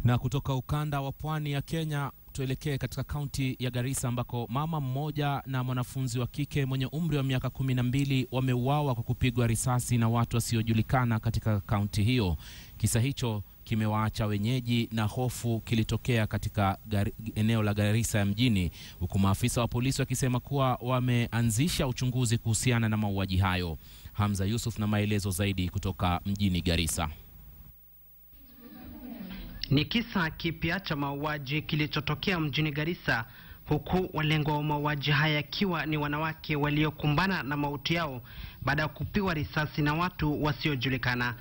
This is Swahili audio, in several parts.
Na kutoka ukanda wa pwani ya Kenya tuelekee katika kaunti ya Garissa ambako mama mmoja na mwanafunzi wa kike mwenye umri wa miaka 12 wameuawa kwa kupigwa risasi na watu wasiojulikana katika kaunti hiyo. Kisa hicho kimewaacha wenyeji na hofu kilitokea katika eneo la Garissa ya mjini, huku maafisa wa polisi wakisema kuwa wameanzisha uchunguzi kuhusiana na mauaji hayo. Hamza Yusuf na maelezo zaidi kutoka mjini Garissa. Ni kisa kipya cha mauaji kilichotokea mjini Garissa, huku walengwa wa mauaji haya akiwa ni wanawake waliokumbana na mauti yao baada ya kupigwa risasi na watu wasiojulikana.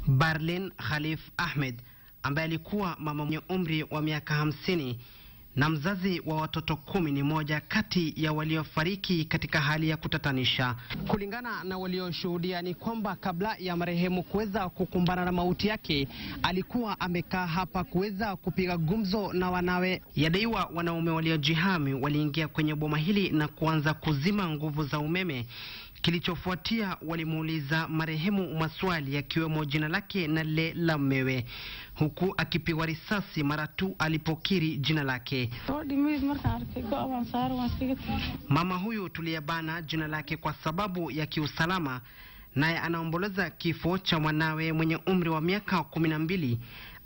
Barlin Khalif Ahmed ambaye alikuwa mama mwenye umri wa miaka 50 na mzazi wa watoto 10 ni moja kati ya waliofariki katika hali ya kutatanisha. Kulingana na walioshuhudia ni kwamba kabla ya marehemu kuweza kukumbana na mauti yake, alikuwa amekaa hapa kuweza kupiga gumzo na wanawe. Yadaiwa wanaume waliojihami waliingia kwenye boma hili na kuanza kuzima nguvu za umeme. Kilichofuatia, walimuuliza marehemu maswali yakiwemo jina lake na lile la mmewe, huku akipigwa risasi mara tu alipokiri jina lake. Mama huyu tuliyabana jina lake kwa sababu ya kiusalama, naye anaomboleza kifo cha mwanawe mwenye umri wa miaka 12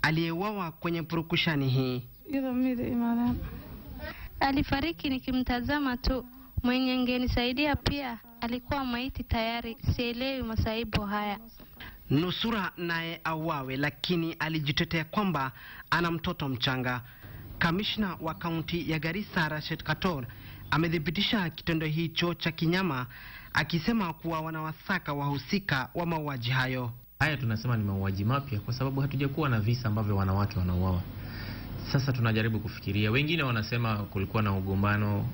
aliyeuawa kwenye purukushani hii. Alifariki nikimtazama tu, mwenye angenisaidia pia alikuwa maiti tayari, sielewi masaibu haya. Nusura naye auawe, lakini alijitetea kwamba ana mtoto mchanga. Kamishna wa kaunti ya Garissa Rashid Kator amedhibitisha kitendo hicho cha kinyama, akisema kuwa wanawasaka wahusika wa mauaji hayo. Haya tunasema ni mauaji mapya kwa sababu hatujakuwa na visa ambavyo wanawake wanauawa. Sasa tunajaribu kufikiria, wengine wanasema kulikuwa na ugombano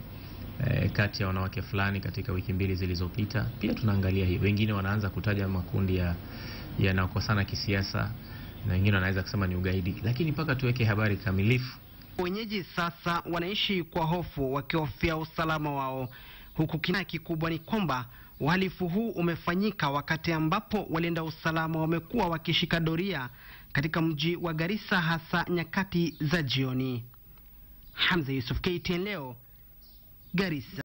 kati ya wanawake fulani katika wiki 2 zilizopita. Pia tunaangalia hii. Wengine wanaanza kutaja makundi yanakosana kisiasa, na wengine wanaweza kusema ni ugaidi, lakini mpaka tuweke habari kamilifu. Wenyeji sasa wanaishi kwa hofu, wakihofia usalama wao, huku kina kikubwa ni kwamba uhalifu huu umefanyika wakati ambapo walinda usalama wamekuwa wakishika doria katika mji wa Garissa, hasa nyakati za jioni. Hamza Yusuf, KTN leo, Garissa.